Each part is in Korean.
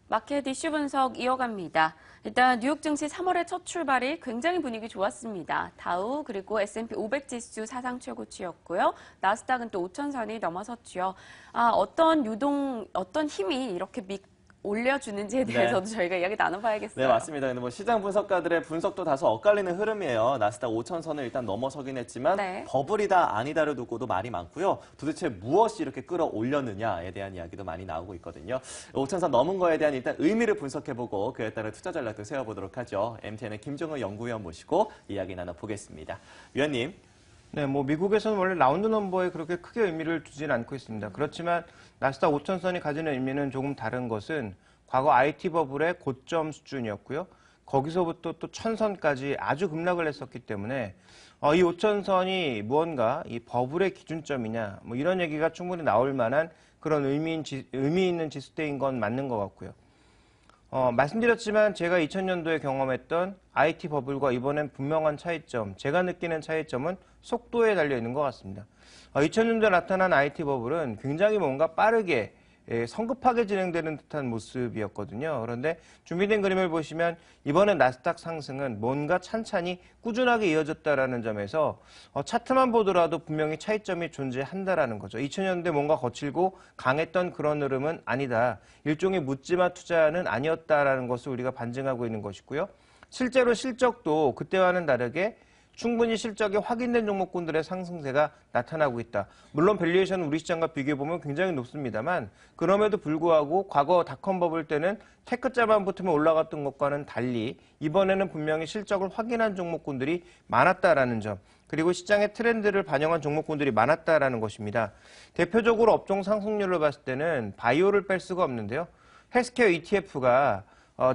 마켓 이슈 분석 이어갑니다. 일단 뉴욕 증시 3월의 첫 출발이 굉장히 분위기 좋았습니다. 다우 그리고 S&P 500 지수 사상 최고치였고요. 나스닥은 또 5,000선이 넘어섰죠. 어떤 힘이 이렇게 올려주는지에 대해서도 저희가 이야기 나눠봐야겠어요. 네, 맞습니다. 근데 시장 분석가들의 분석도 다소 엇갈리는 흐름이에요. 나스닥 5,000선을 일단 넘어서긴 했지만 네. 버블이다 아니다를 두고도 말이 많고요. 도대체 무엇이 이렇게 끌어올렸느냐에 대한 이야기도 많이 나오고 있거든요. 5,000선 넘은 거에 대한 일단 의미를 분석해보고 그에 따른 투자 전략도 세워보도록 하죠. MTN의 김정우 연구위원 모시고 이야기 나눠보겠습니다. 위원님. 네, 미국에서는 원래 라운드 넘버에 그렇게 크게 의미를 두지는 않고 있습니다. 그렇지만 나스닥 5,000선이 가지는 의미는 조금 다른 것은 과거 IT 버블의 고점 수준이었고요. 거기서부터 또 1,000선까지 아주 급락을 했었기 때문에 이 5,000선이 무언가 이 버블의 기준점이냐 이런 얘기가 충분히 나올 만한 그런 의미 있는 지수대인 건 맞는 것 같고요. 말씀드렸지만 제가 2000년도에 경험했던 IT 버블과 이번엔 분명한 차이점, 제가 느끼는 차이점은 속도에 달려 있는 것 같습니다. 2000년도에 나타난 IT 버블은 굉장히 뭔가 빠르게 성급하게 진행되는 듯한 모습이었거든요. 그런데 준비된 그림을 보시면 이번에 나스닥 상승은 뭔가 찬찬히 꾸준하게 이어졌다라는 점에서 차트만 보더라도 분명히 차이점이 존재한다라는 거죠. 2000년대 뭔가 거칠고 강했던 그런 흐름은 아니다. 일종의 묻지마 투자는 아니었다라는 것을 우리가 반증하고 있는 것이고요. 실제로 실적도 그때와는 다르게 충분히 실적이 확인된 종목군들의 상승세가 나타나고 있다. 물론 밸류에이션은 우리 시장과 비교해보면 굉장히 높습니다만 그럼에도 불구하고 과거 닷컴 버블 때는 테크자만 붙으면 올라갔던 것과는 달리 이번에는 분명히 실적을 확인한 종목군들이 많았다라는 점, 그리고 시장의 트렌드를 반영한 종목군들이 많았다라는 것입니다. 대표적으로 업종 상승률을 봤을 때는 바이오를 뺄 수가 없는데요. 헬스케어 ETF가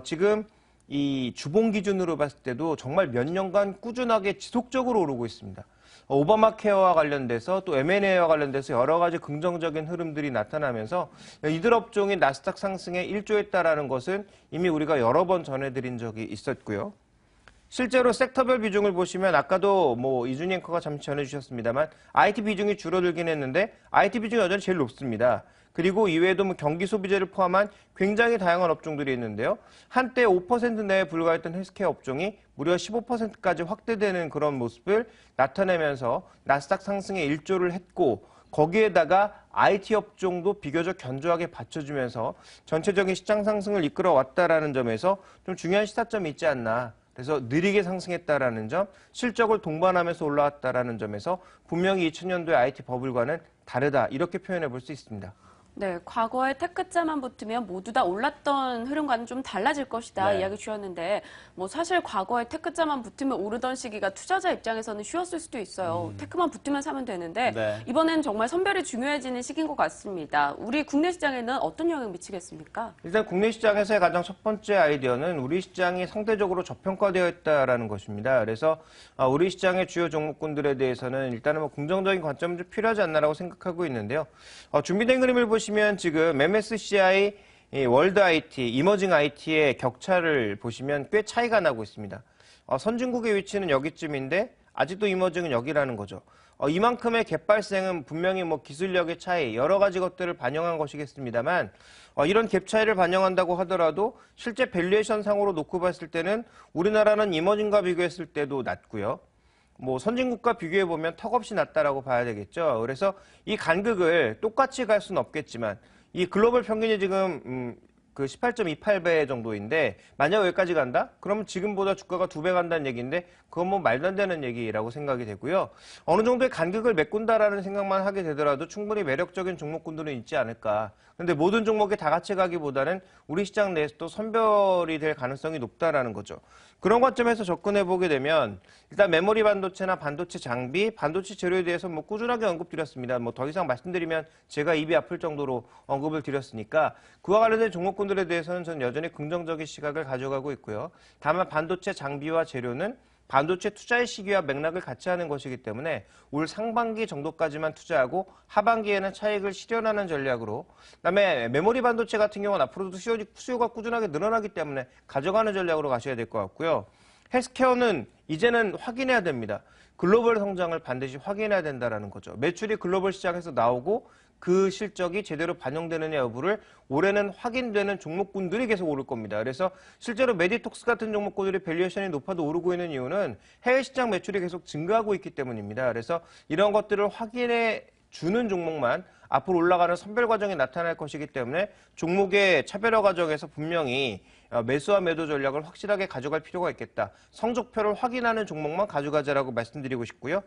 지금 이 주봉 기준으로 봤을 때도 정말 몇 년간 꾸준하게 지속적으로 오르고 있습니다. 오바마 케어와 관련돼서 또 M&A와 관련돼서 여러 가지 긍정적인 흐름들이 나타나면서 이들 업종이 나스닥 상승에 일조했다라는 것은 이미 우리가 여러 번 전해드린 적이 있었고요. 실제로 섹터별 비중을 보시면 아까도 이준희 앵커가 잠시 전해주셨습니다만 IT 비중이 줄어들긴 했는데 IT 비중이 여전히 제일 높습니다. 그리고 이외에도 경기 소비재를 포함한 굉장히 다양한 업종들이 있는데요. 한때 5% 내에 불과했던 헬스케어 업종이 무려 15%까지 확대되는 그런 모습을 나타내면서 나스닥 상승에 일조를 했고 거기에다가 IT 업종도 비교적 견조하게 받쳐주면서 전체적인 시장 상승을 이끌어왔다라는 점에서 좀 중요한 시사점이 있지 않나. 그래서 느리게 상승했다라는 점, 실적을 동반하면서 올라왔다라는 점에서 분명히 2000년도의 IT 버블과는 다르다. 이렇게 표현해 볼 수 있습니다. 네, 과거에 테크자만 붙으면 모두 다 올랐던 흐름과는 좀 달라질 것이다 이야기 주셨는데 사실 과거에 테크자만 붙으면 오르던 시기가 투자자 입장에서는 쉬웠을 수도 있어요. 테크만 붙으면 사면 되는데 이번엔 정말 선별이 중요해지는 시기인 것 같습니다. 우리 국내 시장에는 어떤 영향을 미치겠습니까? 일단 국내 시장에서의 가장 첫 번째 아이디어는 우리 시장이 상대적으로 저평가되어 있다라는 것입니다. 그래서 우리 시장의 주요 종목군들에 대해서는 일단은 긍정적인 관점은 좀 필요하지 않나라고 생각하고 있는데요. 준비된 그림을 보시면 지금 MSCI 월드 IT, 이머징 IT의 격차를 보시면 꽤 차이가 나고 있습니다. 선진국의 위치는 여기쯤인데 아직도 이머징은 여기라는 거죠. 이만큼의 갭 발생은 분명히 기술력의 차이, 여러 가지 것들을 반영한 것이겠습니다만 이런 갭 차이를 반영한다고 하더라도 실제 밸류에이션 상으로 놓고 봤을 때는 우리나라는 이머징과 비교했을 때도 낮고요. 선진국과 비교해보면 턱없이 낮다라고 봐야 되겠죠. 그래서 이 간극을 똑같이 갈 수는 없겠지만 이 글로벌 평균이 지금 18.28배 정도인데 만약 여기까지 간다? 그러면 지금보다 주가가 2배 간다는 얘기인데 그건 말도 안 되는 얘기라고 생각이 되고요. 어느 정도의 간극을 메꾼다라는 생각만 하게 되더라도 충분히 매력적인 종목군들은 있지 않을까. 근데 모든 종목이 다 같이 가기보다는 우리 시장 내에서도 선별이 될 가능성이 높다라는 거죠. 그런 관점에서 접근해보게 되면 일단 메모리 반도체나 반도체 장비, 반도체 재료에 대해서 꾸준하게 언급드렸습니다. 더 이상 말씀드리면 제가 입이 아플 정도로 언급을 드렸으니까 그와 관련된 종목군들에 대해서는 저는 여전히 긍정적인 시각을 가져가고 있고요. 다만 반도체 장비와 재료는 반도체 투자의 시기와 맥락을 같이 하는 것이기 때문에 올 상반기 정도까지만 투자하고 하반기에는 차익을 실현하는 전략으로, 그다음에 메모리 반도체 같은 경우는 앞으로도 수요가 꾸준하게 늘어나기 때문에 가져가는 전략으로 가셔야 될 것 같고요. 헬스케어는 이제는 확인해야 됩니다. 글로벌 성장을 반드시 확인해야 된다는 거죠. 매출이 글로벌 시장에서 나오고 그 실적이 제대로 반영되느냐 여부를 올해는 확인되는 종목군들이 계속 오를 겁니다. 그래서 실제로 메디톡스 같은 종목군들이 밸류에이션이 높아도 오르고 있는 이유는 해외 시장 매출이 계속 증가하고 있기 때문입니다. 그래서 이런 것들을 확인해 주는 종목만 앞으로 올라가는 선별 과정이 나타날 것이기 때문에 종목의 차별화 과정에서 분명히 매수와 매도 전략을 확실하게 가져갈 필요가 있겠다. 성적표를 확인하는 종목만 가져가자라고 말씀드리고 싶고요.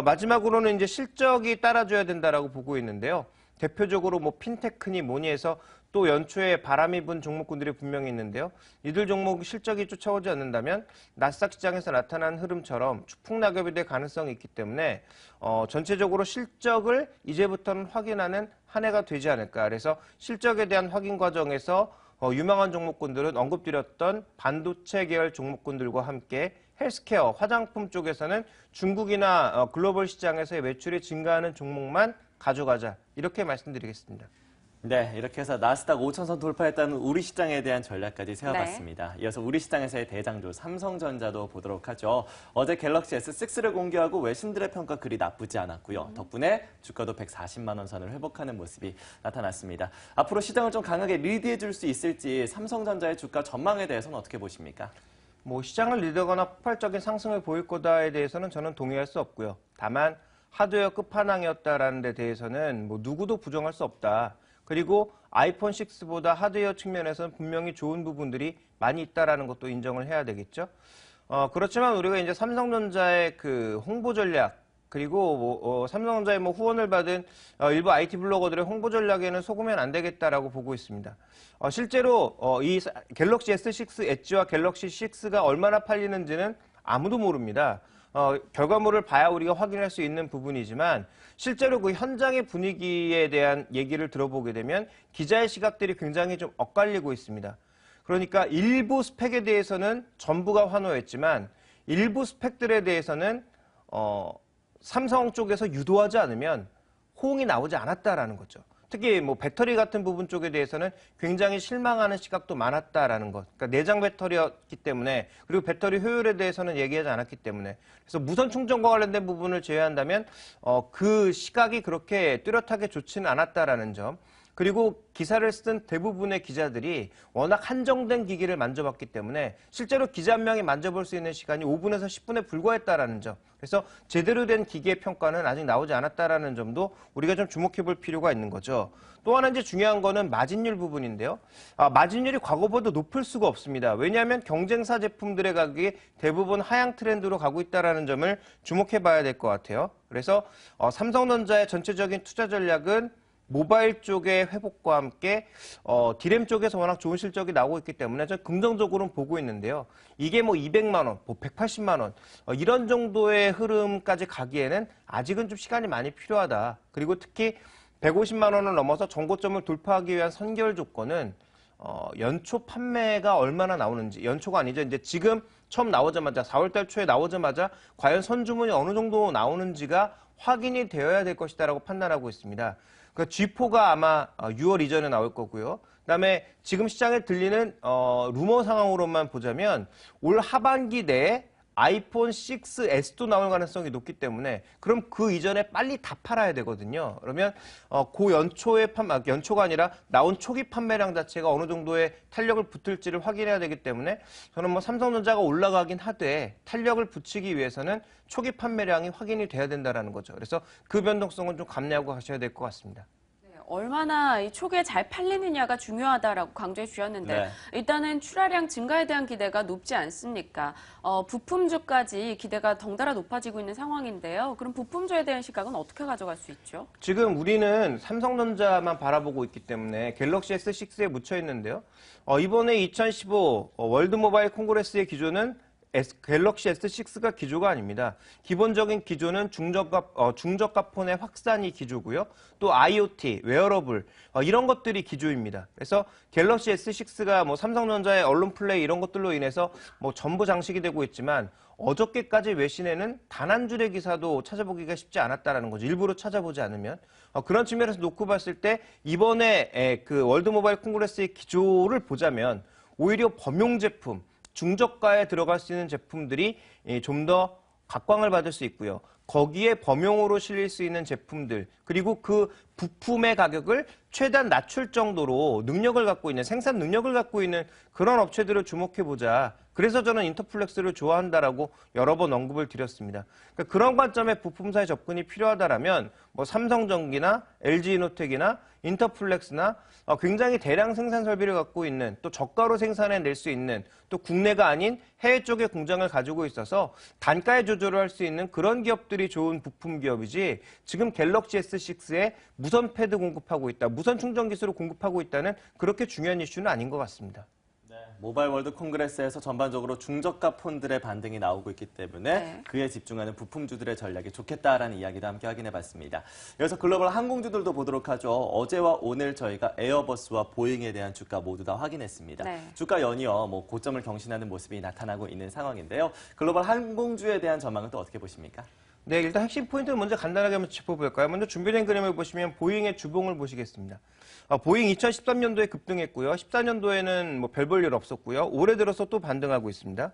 마지막으로는 이제 실적이 따라줘야 된다라고 보고 있는데요. 대표적으로 뭐 핀테크니 뭐니 해서 또 연초에 바람이 분 종목군들이 분명히 있는데요. 이들 종목 실적이 쫓아오지 않는다면 나스닥 시장에서 나타난 흐름처럼 추풍낙엽이 될 가능성이 있기 때문에 전체적으로 실적을 이제부터는 확인하는 한 해가 되지 않을까. 그래서 실적에 대한 확인 과정에서 유망한 종목군들은 언급드렸던 반도체 계열 종목군들과 함께 헬스케어, 화장품 쪽에서는 중국이나 글로벌 시장에서의 매출이 증가하는 종목만 가져가자. 이렇게 말씀드리겠습니다. 네, 이렇게 해서 나스닥 5천선 돌파했다는 우리 시장에 대한 전략까지 세워봤습니다. 이어서 우리 시장에서의 대장주 삼성전자도 보도록 하죠. 어제 갤럭시 S6를 공개하고 외신들의 평가 그리 나쁘지 않았고요. 덕분에 주가도 140만 원 선을 회복하는 모습이 나타났습니다. 앞으로 시장을 좀 강하게 리드해 줄 수 있을지 삼성전자의 주가 전망에 대해서는 어떻게 보십니까? 뭐 시장을 리드하거나 폭발적인 상승을 보일 거다에 대해서는 저는 동의할 수 없고요. 다만 하드웨어 끝판왕이었다라는 데 대해서는 뭐 누구도 부정할 수 없다. 그리고 아이폰 6보다 하드웨어 측면에서는 분명히 좋은 부분들이 많이 있다라는 것도 인정을 해야 되겠죠. 그렇지만 우리가 이제 삼성전자의 그 홍보 전략 그리고 삼성전자의 후원을 받은 일부 IT 블로거들의 홍보 전략에는 속으면 안 되겠다라고 보고 있습니다. 실제로 이 갤럭시 S6 엣지와 갤럭시 6가 얼마나 팔리는지는 아무도 모릅니다. 결과물을 봐야 우리가 확인할 수 있는 부분이지만 실제로 그 현장의 분위기에 대한 얘기를 들어보게 되면 기자의 시각들이 굉장히 좀 엇갈리고 있습니다. 그러니까 일부 스펙에 대해서는 전부가 환호했지만 일부 스펙들에 대해서는 삼성 쪽에서 유도하지 않으면 호응이 나오지 않았다라는 거죠. 특히 뭐 배터리 같은 부분 쪽에 대해서는 굉장히 실망하는 시각도 많았다라는 것. 그러니까 내장 배터리였기 때문에 그리고 배터리 효율에 대해서는 얘기하지 않았기 때문에 그래서 무선 충전과 관련된 부분을 제외한다면 그 시각이 그렇게 뚜렷하게 좋지는 않았다라는 점. 그리고 기사를 쓴 대부분의 기자들이 워낙 한정된 기기를 만져봤기 때문에 실제로 기자 한 명이 만져볼 수 있는 시간이 5분에서 10분에 불과했다라는 점. 그래서 제대로 된 기기의 평가는 아직 나오지 않았다라는 점도 우리가 좀 주목해 볼 필요가 있는 거죠. 또 하나 이제 중요한 거는 마진율 부분인데요. 마진율이 과거보다 높을 수가 없습니다. 왜냐하면 경쟁사 제품들의 가격이 대부분 하향 트렌드로 가고 있다라는 점을 주목해 봐야 될 것 같아요. 그래서 삼성전자의 전체적인 투자 전략은 모바일 쪽의 회복과 함께 디램 쪽에서 워낙 좋은 실적이 나오고 있기 때문에 저 긍정적으로는 보고 있는데요. 이게 뭐 200만 원, 뭐 180만 원 이런 정도의 흐름까지 가기에는 아직은 좀 시간이 많이 필요하다. 그리고 특히 150만 원을 넘어서 정고점을 돌파하기 위한 선결 조건은 연초 판매가 얼마나 나오는지, 연초가 아니죠. 이제 지금 처음 나오자마자 4월달 초에 나오자마자 과연 선주문이 어느 정도 나오는지가 확인이 되어야 될 것이다라고 판단하고 있습니다. 그 G4가 아마 6월 이전에 나올 거고요. 그다음에 지금 시장에 들리는 루머 상황으로만 보자면 올 하반기 내에 아이폰 6S도 나올 가능성이 높기 때문에 그럼 그 이전에 빨리 다 팔아야 되거든요. 그러면 그 연초의 연초가 아니라 나온 초기 판매량 자체가 어느 정도의 탄력을 붙을지를 확인해야 되기 때문에 저는 뭐 삼성전자가 올라가긴 하되 탄력을 붙이기 위해서는 초기 판매량이 확인이 돼야 된다는 거죠. 그래서 그 변동성은 좀 감내하고 가셔야 될 것 같습니다. 얼마나 이 초기에 잘 팔리느냐가 중요하다라고 강조해 주셨는데 네. 일단은 출하량 증가에 대한 기대가 높지 않습니까? 부품주까지 기대가 덩달아 높아지고 있는 상황인데요. 그럼 부품주에 대한 시각은 어떻게 가져갈 수 있죠? 지금 우리는 삼성전자만 바라보고 있기 때문에 갤럭시 S6에 묻혀 있는데요. 이번에 2015 월드 모바일 콩그레스의 기조는 갤럭시 S6가 기조가 아닙니다. 기본적인 기조는 중저가 폰의 확산이 기조고요. 또 IoT, 웨어러블 이런 것들이 기조입니다. 그래서 갤럭시 S6가 뭐 삼성전자의 언론 플레이 이런 것들로 인해서 뭐 전부 장식이 되고 있지만 어저께까지 외신에는 단 한 줄의 기사도 찾아보기가 쉽지 않았다라는 거죠. 일부러 찾아보지 않으면. 그런 측면에서 놓고 봤을 때 이번에 그 월드 모바일 콩그레스의 기조를 보자면 오히려 범용 제품 중저가에 들어갈 수 있는 제품들이 좀 더 각광을 받을 수 있고요. 거기에 범용으로 실릴 수 있는 제품들, 그리고 그 부품의 가격을 최대한 낮출 정도로 능력을 갖고 있는, 생산 능력을 갖고 있는 그런 업체들을 주목해보자. 그래서 저는 인터플렉스를 좋아한다라고 여러 번 언급을 드렸습니다. 그러니까 그런 관점의 부품사의 접근이 필요하다라면 뭐 삼성전기나 LG이노텍이나 인터플렉스나 굉장히 대량 생산 설비를 갖고 있는, 또 저가로 생산해낼 수 있는, 또 국내가 아닌 해외 쪽에 공장을 가지고 있어서 단가의 조절을 할 수 있는 그런 기업들이 좋은 부품 기업이지, 지금 갤럭시 S6에 무선 패드 공급하고 있다, 무선 충전 기술을 공급하고 있다는 그렇게 중요한 이슈는 아닌 것 같습니다. 모바일 월드 콩그레스에서 전반적으로 중저가 폰들의 반등이 나오고 있기 때문에 네. 그에 집중하는 부품주들의 전략이 좋겠다라는 이야기도 함께 확인해봤습니다. 여기서 글로벌 항공주들도 보도록 하죠. 어제와 오늘 저희가 에어버스와 보잉에 대한 주가 모두 다 확인했습니다. 네. 주가 연이어 고점을 경신하는 모습이 나타나고 있는 상황인데요. 글로벌 항공주에 대한 전망은 또 어떻게 보십니까? 네, 일단 핵심 포인트를 먼저 간단하게 한번 짚어볼까요? 먼저 준비된 그림을 보시면 보잉의 주봉을 보시겠습니다. 보잉 2013년도에 급등했고요. 14년도에는 뭐 별 볼 일 없었고요. 올해 들어서 또 반등하고 있습니다.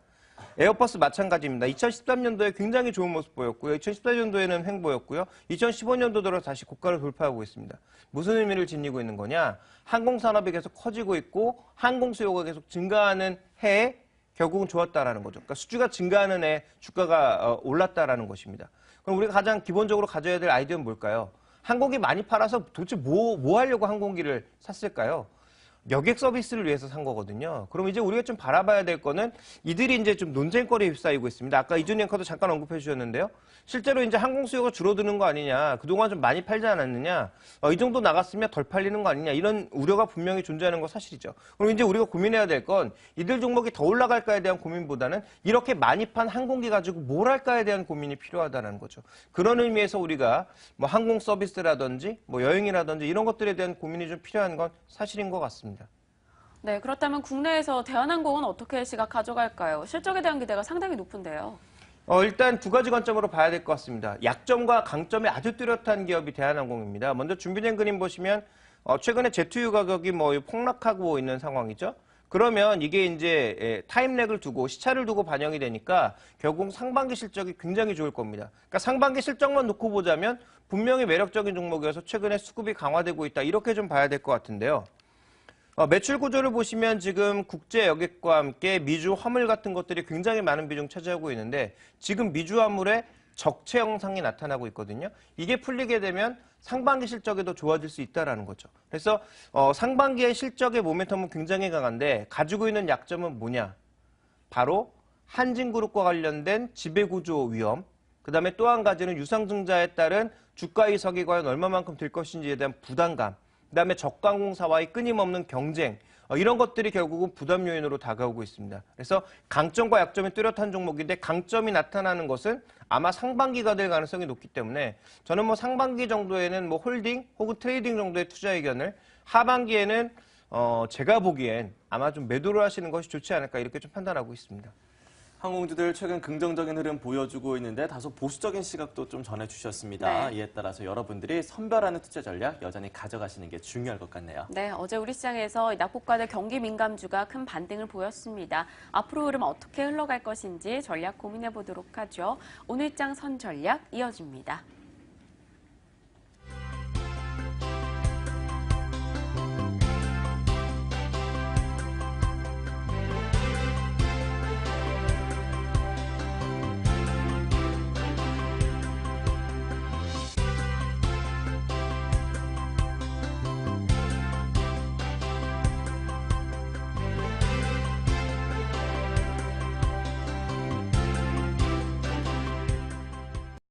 에어버스 마찬가지입니다. 2013년도에 굉장히 좋은 모습 보였고요. 2014년도에는 횡보였고요. 2015년도 들어 다시 고가를 돌파하고 있습니다. 무슨 의미를 지니고 있는 거냐? 항공산업이 계속 커지고 있고 항공 수요가 계속 증가하는 해에 결국은 좋았다라는 거죠. 그러니까 수주가 증가하는 해 주가가 올랐다라는 것입니다. 그럼 우리가 가장 기본적으로 가져야 될 아이디어는 뭘까요? 항공기 많이 팔아서 도대체 뭐 하려고 항공기를 샀을까요? 여객 서비스를 위해서 산 거거든요. 그럼 이제 우리가 좀 바라봐야 될 거는 이들이 이제 좀 논쟁거리에 휩싸이고 있습니다. 아까 이준희 앵커도 잠깐 언급해 주셨는데요. 실제로 이제 항공 수요가 줄어드는 거 아니냐, 그동안 좀 많이 팔지 않았느냐, 이 정도 나갔으면 덜 팔리는 거 아니냐, 이런 우려가 분명히 존재하는 건 사실이죠. 그럼 이제 우리가 고민해야 될 건 이들 종목이 더 올라갈까에 대한 고민보다는 이렇게 많이 판 항공기 가지고 뭘 할까에 대한 고민이 필요하다는 거죠. 그런 의미에서 우리가 뭐 항공 서비스라든지 뭐 여행이라든지 이런 것들에 대한 고민이 좀 필요한 건 사실인 것 같습니다. 네, 그렇다면 국내에서 대한항공은 어떻게 시각 가져갈까요? 실적에 대한 기대가 상당히 높은데요. 일단 두 가지 관점으로 봐야 될 것 같습니다. 약점과 강점이 아주 뚜렷한 기업이 대한항공입니다. 먼저 준비된 그림 보시면 최근에 제트유 가격이 뭐 폭락하고 있는 상황이죠. 그러면 이게 이제 타임렉을 두고 시차를 두고 반영이 되니까 결국 상반기 실적이 굉장히 좋을 겁니다. 그러니까 상반기 실적만 놓고 보자면 분명히 매력적인 종목이어서 최근에 수급이 강화되고 있다, 이렇게 좀 봐야 될 것 같은데요. 매출 구조를 보시면 지금 국제 여객과 함께 미주 화물 같은 것들이 굉장히 많은 비중 차지하고 있는데 지금 미주 화물의 적체 현상이 나타나고 있거든요. 이게 풀리게 되면 상반기 실적이 더 좋아질 수 있다는 거죠. 그래서 상반기의 실적의 모멘텀은 굉장히 강한데 가지고 있는 약점은 뭐냐? 바로 한진그룹과 관련된 지배구조 위험, 그다음에 또 한 가지는 유상증자에 따른 주가 이석이 과연 얼마만큼 될 것인지에 대한 부담감, 그다음에 적강공사와의 끊임없는 경쟁, 이런 것들이 결국은 부담 요인으로 다가오고 있습니다. 그래서 강점과 약점이 뚜렷한 종목인데 강점이 나타나는 것은 아마 상반기가 될 가능성이 높기 때문에 저는 뭐 상반기 정도에는 뭐 홀딩 혹은 트레이딩 정도의 투자 의견을, 하반기에는 제가 보기엔 아마 좀 매도를 하시는 것이 좋지 않을까, 이렇게 좀 판단하고 있습니다. 항공주들 최근 긍정적인 흐름 보여주고 있는데 다소 보수적인 시각도 좀 전해주셨습니다. 네. 이에 따라서 여러분들이 선별하는 투자 전략 여전히 가져가시는 게 중요할 것 같네요. 네, 어제 우리 시장에서 낙폭과대 경기 민감주가 큰 반등을 보였습니다. 앞으로 흐름 어떻게 흘러갈 것인지 전략 고민해 보도록 하죠. 오늘장 선 전략 이어집니다.